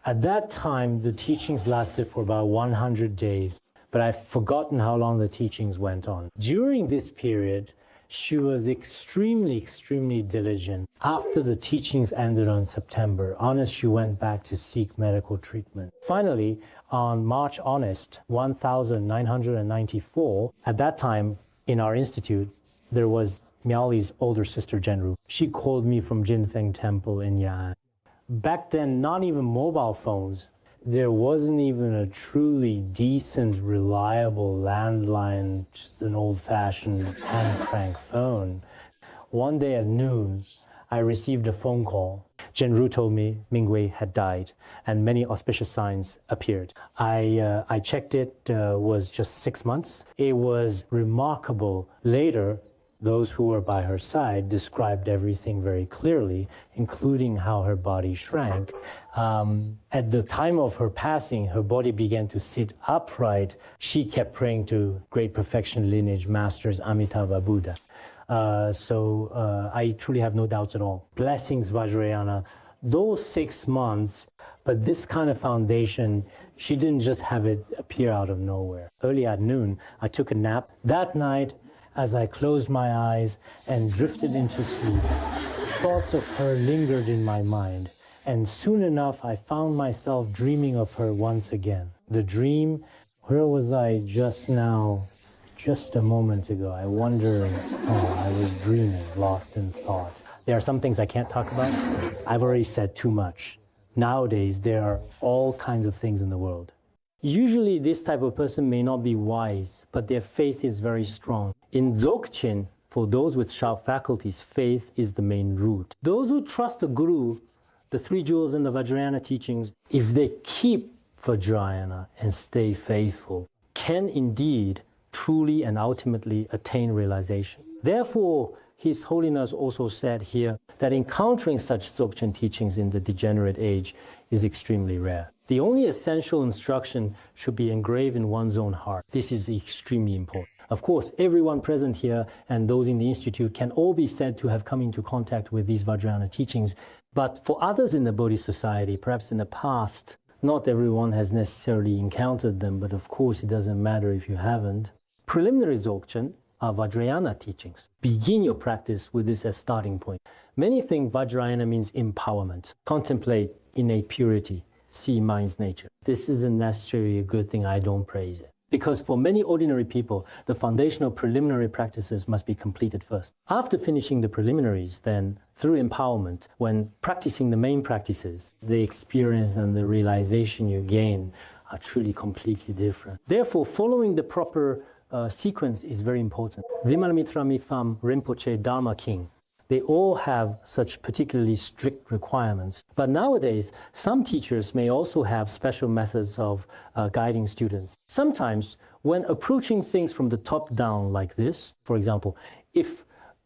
At that time, the teachings lasted for about 100 days. But I've forgotten how long the teachings went on. During this period, she was extremely diligent. After the teachings ended on September, honest, she went back to seek medical treatment. Finally, on March 1994, at that time in our institute, there was Miaoli's older sister, Genru. She called me from Jinfeng Temple in Ya'an. Back then, not even mobile phones. There wasn't even a truly decent, reliable landline, just an old-fashioned hand-crank phone. One day at noon, I received a phone call. Genru told me Mingwei had died, and many auspicious signs appeared. I checked it, was just 6 months. It was remarkable. Later, those who were by her side described everything very clearly, including how her body shrank. At the time of her passing, her body began to sit upright. She kept praying to great perfection lineage masters Amitabha Buddha. I truly have no doubts at all. Blessings, Vajrayana. Those 6 months, but this kind of foundation, she didn't just have it appear out of nowhere. Early at noon, I took a nap. That night, as I closed my eyes and drifted into sleep, thoughts of her lingered in my mind, and soon enough I found myself dreaming of her once again. The dream, where was I just now, just a moment ago? I wonder, I was dreaming, lost in thought. There are some things I can't talk about. I've already said too much. Nowadays, there are all kinds of things in the world. Usually this type of person may not be wise, but their faith is very strong. In Dzogchen, for those with sharp faculties, faith is the main root. Those who trust the Guru, the 3 jewels in the Vajrayana teachings, if they keep Vajrayana and stay faithful, can indeed truly and ultimately attain realization. Therefore, His Holiness also said here that encountering such Dzogchen teachings in the degenerate age is extremely rare. The only essential instruction should be engraved in one's own heart. This is extremely important. Of course, everyone present here and those in the Institute can all be said to have come into contact with these Vajrayana teachings. But for others in the Bodhi Society, perhaps in the past, not everyone has necessarily encountered them, but of course it doesn't matter if you haven't. Preliminary Dzogchen are Vajrayana teachings. Begin your practice with this as starting point. Many think Vajrayana means empowerment. Contemplate innate purity. See mind's nature. This isn't necessarily a good thing. I don't praise it. Because for many ordinary people, the foundational preliminary practices must be completed first. After finishing the preliminaries, then, through empowerment, when practicing the main practices, the experience and the realization you gain are truly completely different. Therefore, following the proper sequence is very important. Vimalamitra Mifam Rinpoche Dharma King. They all have such particularly strict requirements. But nowadays, some teachers may also have special methods of guiding students. Sometimes, when approaching things from the top down like this, for example, if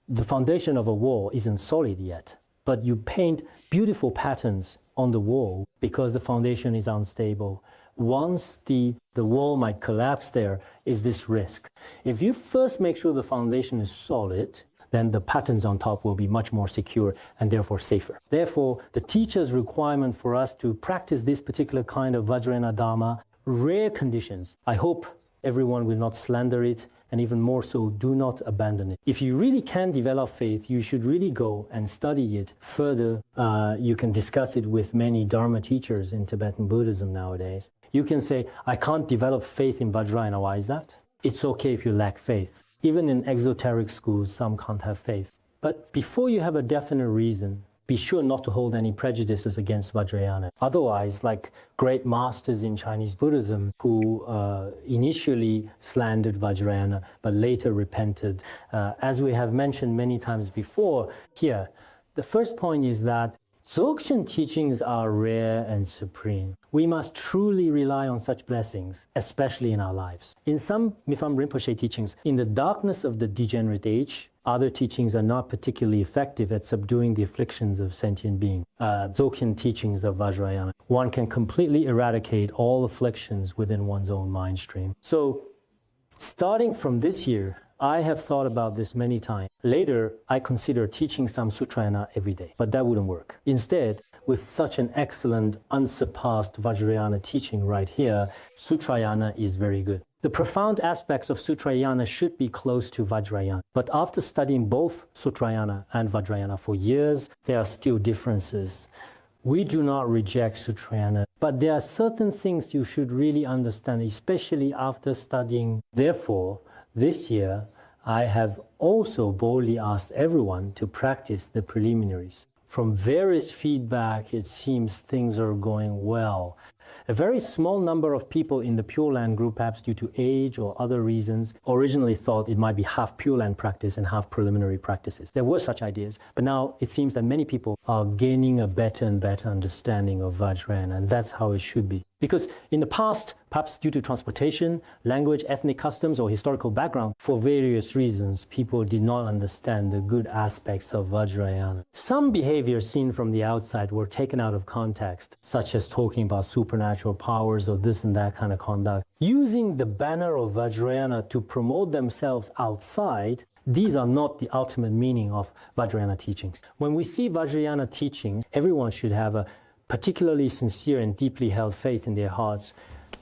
the foundation of a wall isn't solid yet, but you paint beautiful patterns on the wall because the foundation is unstable, once the wall might collapse, there is this risk. If you first make sure the foundation is solid, then the patterns on top will be much more secure and therefore safer. Therefore, the teacher's requirement for us to practice this particular kind of Vajrayana Dharma, rare conditions, I hope everyone will not slander it, and even more so, do not abandon it. If you really can develop faith, you should really go and study it further. You can discuss it with many Dharma teachers in Tibetan Buddhism nowadays. You can say, I can't develop faith in Vajrayana. Why is that? It's okay if you lack faith. Even in exoteric schools, some can't have faith. But before you have a definite reason, be sure not to hold any prejudices against Vajrayana. Otherwise, like great masters in Chinese Buddhism who initially slandered Vajrayana but later repented. As we have mentioned many times before here, the first point is that Dzogchen teachings are rare and supreme. We must truly rely on such blessings, especially in our lives. In some Mifam Rinpoche teachings, in the darkness of the degenerate age, other teachings are not particularly effective at subduing the afflictions of sentient beings. Dzogchen teachings of Vajrayana, one can completely eradicate all afflictions within one's own mind stream. So, starting from this year, I have thought about this many times. Later, I consider teaching some Sutrayana every day, but that wouldn't work. Instead, with such an excellent, unsurpassed Vajrayana teaching right here, Sutrayana is very good. The profound aspects of Sutrayana should be close to Vajrayana. But after studying both Sutrayana and Vajrayana for years, there are still differences. We do not reject Sutrayana, but there are certain things you should really understand, especially after studying. Therefore, this year, I have also boldly asked everyone to practice the preliminaries. From various feedback, it seems things are going well. A very small number of people in the Pure Land group, perhaps due to age or other reasons, originally thought it might be half Pure Land practice and half preliminary practices. There were such ideas, but now it seems that many people are gaining a better and better understanding of Vajrayana, and that's how it should be. Because in the past, perhaps due to transportation, language, ethnic customs, or historical background, for various reasons, people did not understand the good aspects of Vajrayana. Some behaviors seen from the outside were taken out of context, such as talking about supernatural powers or this and that kind of conduct. Using the banner of Vajrayana to promote themselves outside, these are not the ultimate meaning of Vajrayana teachings. When we see Vajrayana teaching, everyone should have a particularly sincere and deeply held faith in their hearts,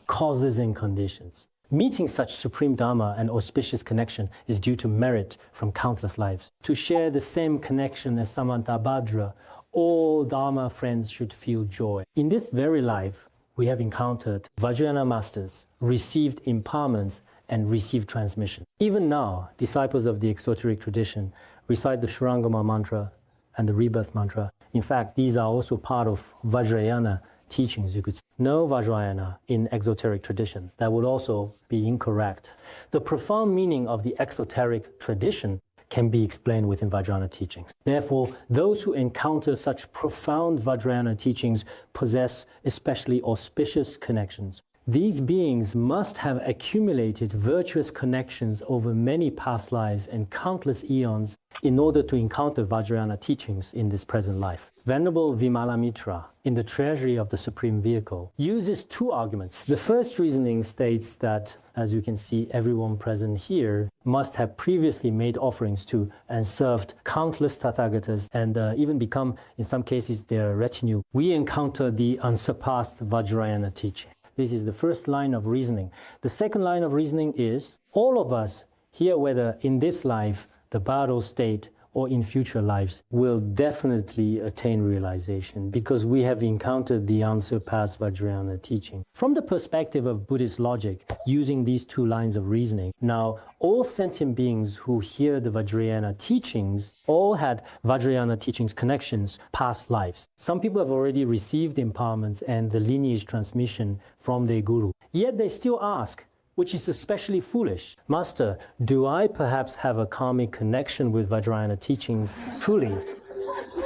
causes and conditions. Meeting such supreme Dharma and auspicious connection is due to merit from countless lives. To share the same connection as Samantabhadra, all Dharma friends should feel joy. In this very life, we have encountered Vajrayana masters, received empowerments, and received transmission. Even now, disciples of the exoteric tradition recite the Shurangama mantra and the rebirth mantra. In fact, these are also part of Vajrayana teachings, you could say. No Vajrayana in exoteric tradition. That would also be incorrect. The profound meaning of the exoteric tradition can be explained within Vajrayana teachings. Therefore, those who encounter such profound Vajrayana teachings possess especially auspicious connections. These beings must have accumulated virtuous connections over many past lives and countless eons in order to encounter Vajrayana teachings in this present life. Venerable Vimalamitra, in the Treasury of the Supreme Vehicle, uses two arguments. The first reasoning states that, as you can see, everyone present here must have previously made offerings to and served countless Tathagatas and even become, in some cases, their retinue. We encounter the unsurpassed Vajrayana teaching. This is the first line of reasoning. The second line of reasoning is, all of us here, whether in this life, the Bado state, or in future lives, will definitely attain realization because we have encountered the unsurpassed Vajrayana teaching. From the perspective of Buddhist logic, using these two lines of reasoning, now all sentient beings who hear the Vajrayana teachings all had Vajrayana teachings connections, past lives. Some people have already received empowerments and the lineage transmission from their guru. Yet they still ask, which is especially foolish, Master, do I perhaps have a karmic connection with Vajrayana teachings? Truly,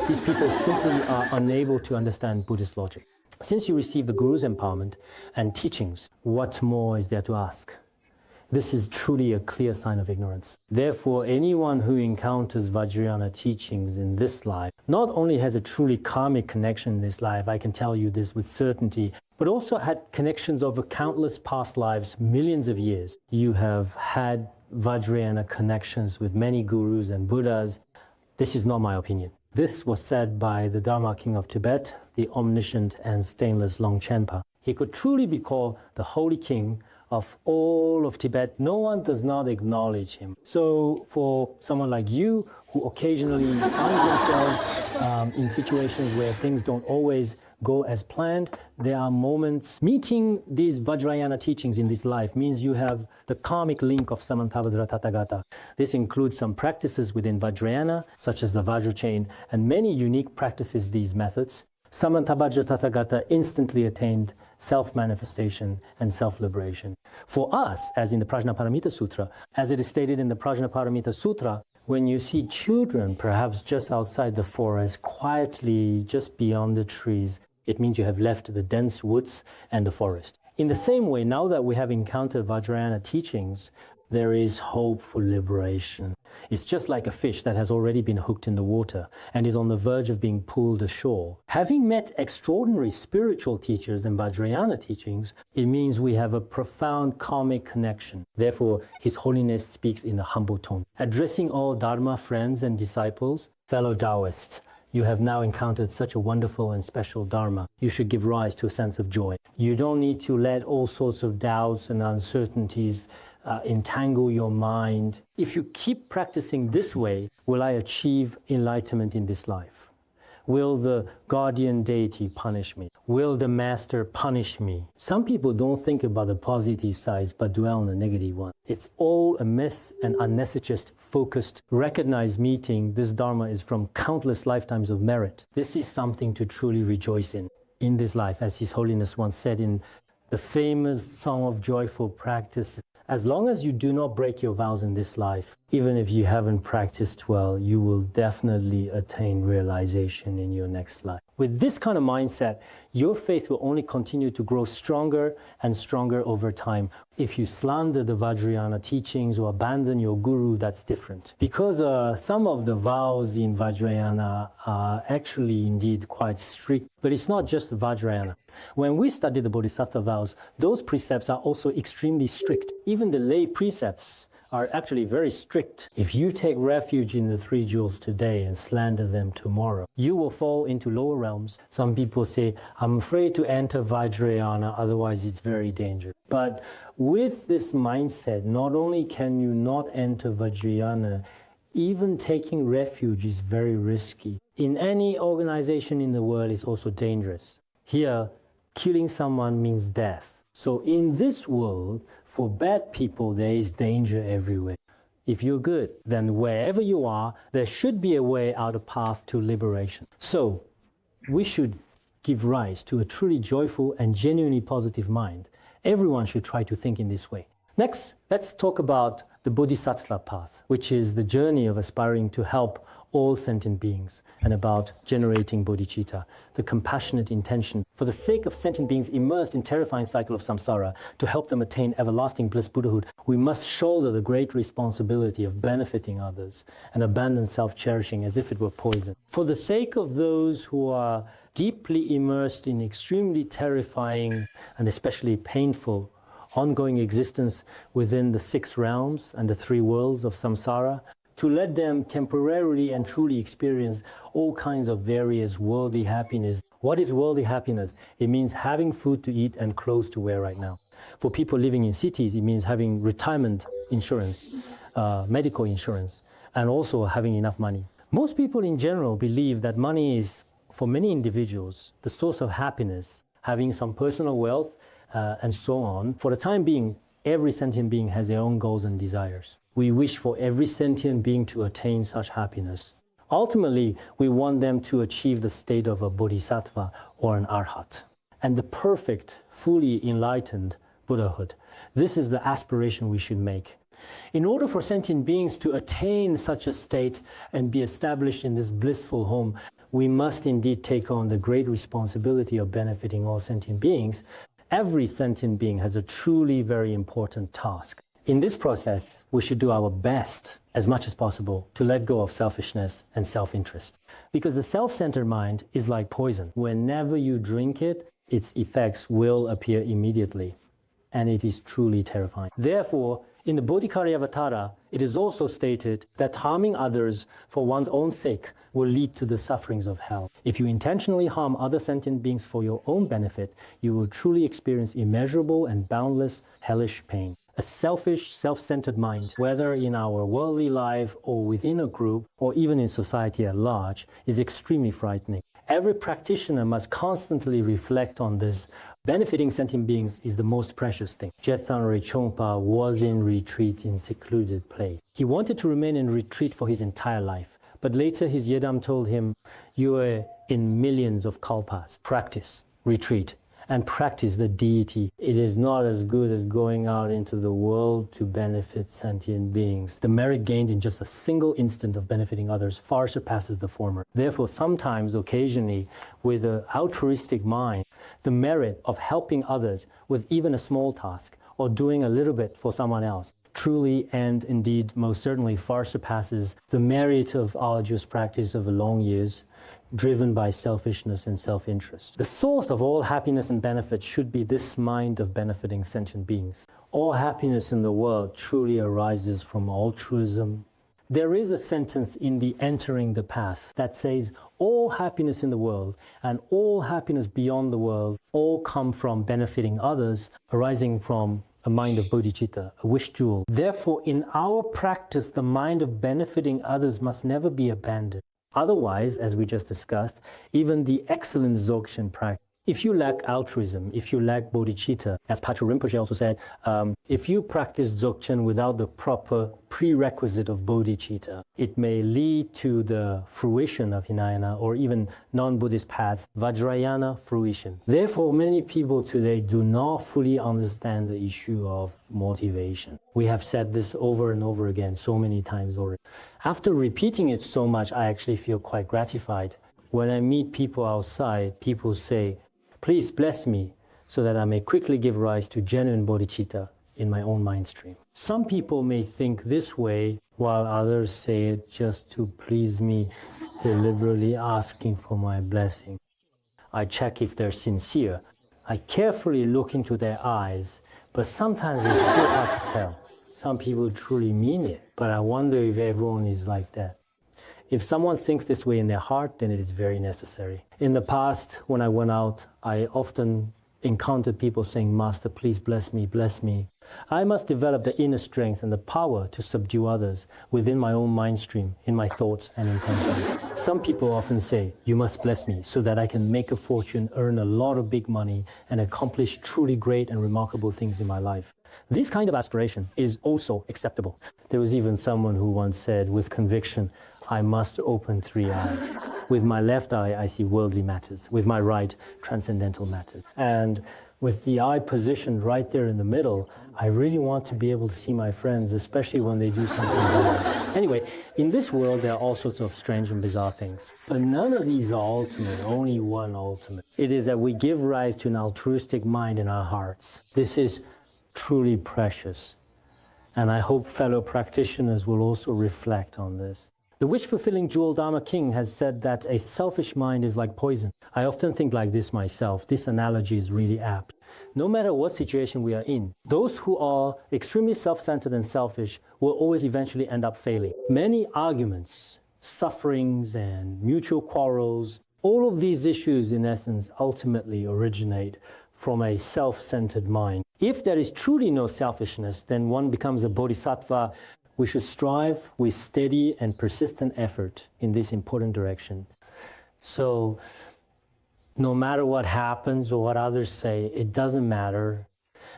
these people simply are unable to understand Buddhist logic. Since you receive the Guru's empowerment and teachings, what more is there to ask? This is truly a clear sign of ignorance. Therefore, anyone who encounters Vajrayana teachings in this life not only has a truly karmic connection in this life, I can tell you this with certainty, but also had connections over countless past lives, millions of years. You have had Vajrayana connections with many gurus and Buddhas. This is not my opinion. This was said by the Dharma King of Tibet, the omniscient and stainless Longchenpa. He could truly be called the holy king of all of Tibet. No one does not acknowledge him. So for someone like you, who occasionally finds themselves in situations where things don't always go as planned, there are moments. Meeting these Vajrayana teachings in this life means you have the karmic link of Samantabhadra Tathagata. This includes some practices within Vajrayana, such as the Vajra chain, and many unique practices, these methods. Samantabhadra Tathagata instantly attained self-manifestation and self-liberation. For us, as in the Prajnaparamita Sutra, as it is stated in the Prajnaparamita Sutra, when you see children perhaps just outside the forest, quietly just beyond the trees, it means you have left the dense woods and the forest. In the same way, now that we have encountered Vajrayana teachings, there is hope for liberation. It's just like a fish that has already been hooked in the water and is on the verge of being pulled ashore. Having met extraordinary spiritual teachers and Vajrayana teachings, it means we have a profound karmic connection. Therefore, His Holiness speaks in a humble tone. Addressing all Dharma friends and disciples, fellow Taoists, you have now encountered such a wonderful and special Dharma. You should give rise to a sense of joy. You don't need to let all sorts of doubts and uncertainties entangle your mind. If you keep practicing this way, will I achieve enlightenment in this life? Will the guardian deity punish me? Will the master punish me? Some people don't think about the positive sides but dwell on the negative one. It's all a mess and unnecessary, focused, recognized meeting. This Dharma is from countless lifetimes of merit. This is something to truly rejoice in this life, as His Holiness once said in the famous Song of Joyful Practice. As long as you do not break your vows in this life, even if you haven't practiced well, you will definitely attain realization in your next life. With this kind of mindset, your faith will only continue to grow stronger and stronger over time. If you slander the Vajrayana teachings or abandon your guru, that's different. Because some of the vows in Vajrayana are actually indeed quite strict. But it's not just Vajrayana. When we study the Bodhisattva vows, those precepts are also extremely strict. Even the lay precepts are actually very strict. If you take refuge in the three jewels today and slander them tomorrow, you will fall into lower realms. Some people say, I'm afraid to enter Vajrayana, otherwise it's very dangerous. But with this mindset, not only can you not enter Vajrayana, even taking refuge is very risky. In any organization in the world is also dangerous. Here, killing someone means death. So in this world, for bad people, there is danger everywhere. If you're good, then wherever you are, there should be a way out, a path to liberation. So we should give rise to a truly joyful and genuinely positive mind. Everyone should try to think in this way. Next, let's talk about the Bodhisattva path, which is the journey of aspiring to help all sentient beings, and about generating bodhicitta, the compassionate intention for the sake of sentient beings immersed in terrifying cycle of samsara. To help them attain everlasting bliss Buddhahood, we must shoulder the great responsibility of benefiting others and abandon self-cherishing as if it were poison. For the sake of those who are deeply immersed in extremely terrifying and especially painful ongoing existence within the 6 realms and the 3 worlds of samsara, to let them temporarily and truly experience all kinds of various worldly happiness. What is worldly happiness? It means having food to eat and clothes to wear right now. For people living in cities, it means having retirement insurance, medical insurance, and also having enough money. Most people in general believe that money is, for many individuals, the source of happiness, having some personal wealth, and so on. For the time being, every sentient being has their own goals and desires. We wish for every sentient being to attain such happiness. Ultimately, we want them to achieve the state of a bodhisattva or an arhat, and the perfect, fully enlightened Buddhahood. This is the aspiration we should make. In order for sentient beings to attain such a state and be established in this blissful home, we must indeed take on the great responsibility of benefiting all sentient beings. Every sentient being has a truly very important task. In this process, we should do our best, as much as possible, to let go of selfishness and self-interest. Because the self-centered mind is like poison. Whenever you drink it, its effects will appear immediately. And it is truly terrifying. Therefore, In the Bodhikaryavattara, it is also stated that harming others for one's own sake will lead to the sufferings of hell. If you intentionally harm other sentient beings for your own benefit, you will truly experience immeasurable and boundless hellish pain. A selfish, self-centered mind, whether in our worldly life or within a group or even in society at large, is extremely frightening. Every practitioner must constantly reflect on this. Benefiting sentient beings is the most precious thing. Jetsan Rinpoche was in retreat in secluded place. He wanted to remain in retreat for his entire life, but later his yedam told him, "You are in millions of kalpas. Practice, retreat, and practice the deity. It is not as good as going out into the world to benefit sentient beings. The merit gained in just a single instant of benefiting others far surpasses the former. Therefore, sometimes, occasionally, with an altruistic mind, the merit of helping others with even a small task or doing a little bit for someone else truly and indeed most certainly far surpasses the merit of arduous practice over long years, driven by selfishness and self-interest. The source of all happiness and benefit should be this mind of benefiting sentient beings. All happiness in the world truly arises from altruism. There is a sentence in the Entering the Path that says, all happiness in the world and all happiness beyond the world all come from benefiting others, arising from a mind of bodhicitta, a wish jewel. Therefore, in our practice, the mind of benefiting others must never be abandoned. Otherwise, as we just discussed, even the excellent Dzogchen practice, if you lack altruism, if you lack bodhicitta, as Patrul Rinpoche also said, if you practice Dzogchen without the proper prerequisite of bodhicitta, it may lead to the fruition of Hinayana or even non-Buddhist paths, Vajrayana fruition. Therefore, many people today do not fully understand the issue of motivation. We have said this over and over again so many times already. After repeating it so much, I actually feel quite gratified. When I meet people outside, people say, "Please bless me so that I may quickly give rise to genuine bodhicitta in my own mind stream." Some people may think this way, while others say it just to please me, deliberately asking for my blessing. I check if they're sincere. I carefully look into their eyes, but sometimes it's still hard to tell. Some people truly mean it, but I wonder if everyone is like that. If someone thinks this way in their heart, then it is very necessary. In the past, when I went out, I often encountered people saying, "Master, please bless me, bless me." I must develop the inner strength and the power to subdue others within my own mind stream, in my thoughts and intentions. Some people often say, "You must bless me so that I can make a fortune, earn a lot of big money, and accomplish truly great and remarkable things in my life." This kind of aspiration is also acceptable. There was even someone who once said with conviction, "I must open 3 eyes. With my left eye, I see worldly matters. With my right, transcendental matters. And with the eye positioned right there in the middle, I really want to be able to see my friends, especially when they do something bad." Anyway, in this world, there are all sorts of strange and bizarre things. But none of these are ultimate, only one ultimate. It is that we give rise to an altruistic mind in our hearts. This is truly precious. And I hope fellow practitioners will also reflect on this. The wish-fulfilling Jewel Dharma King has said that a selfish mind is like poison. I often think like this myself. This analogy is really apt. No matter what situation we are in, those who are extremely self-centered and selfish will always eventually end up failing. Many arguments, sufferings, and mutual quarrels, all of these issues in essence ultimately originate from a self-centered mind. If there is truly no selfishness, then one becomes a bodhisattva. We should strive with steady and persistent effort in this important direction. So, no matter what happens or what others say, it doesn't matter.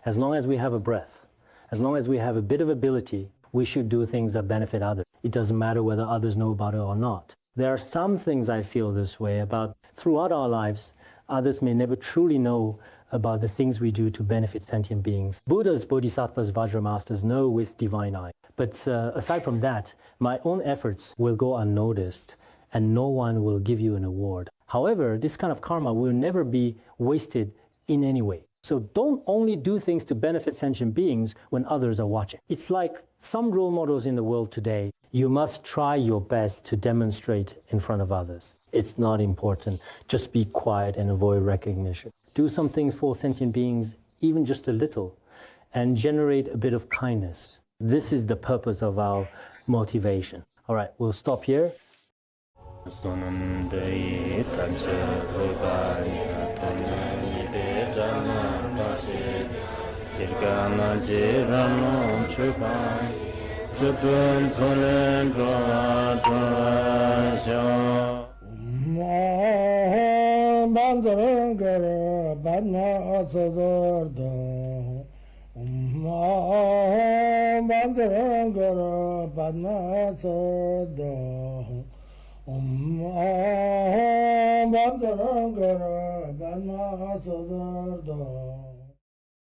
As long as we have a breath, as long as we have a bit of ability, we should do things that benefit others. It doesn't matter whether others know about it or not. There are some things I feel this way about. Throughout our lives, others may never truly know about the things we do to benefit sentient beings. Buddhas, bodhisattvas, vajramasters know with divine eye. But aside from that, my own efforts will go unnoticed and no one will give you an award. However, this kind of karma will never be wasted in any way. So don't only do things to benefit sentient beings when others are watching. It's like some role models in the world today. You must try your best to demonstrate in front of others. It's not important. Just be quiet and avoid recognition. Do some things for sentient beings, even just a little, and generate a bit of kindness. This is the purpose of our motivation. All right, we'll stop here. Om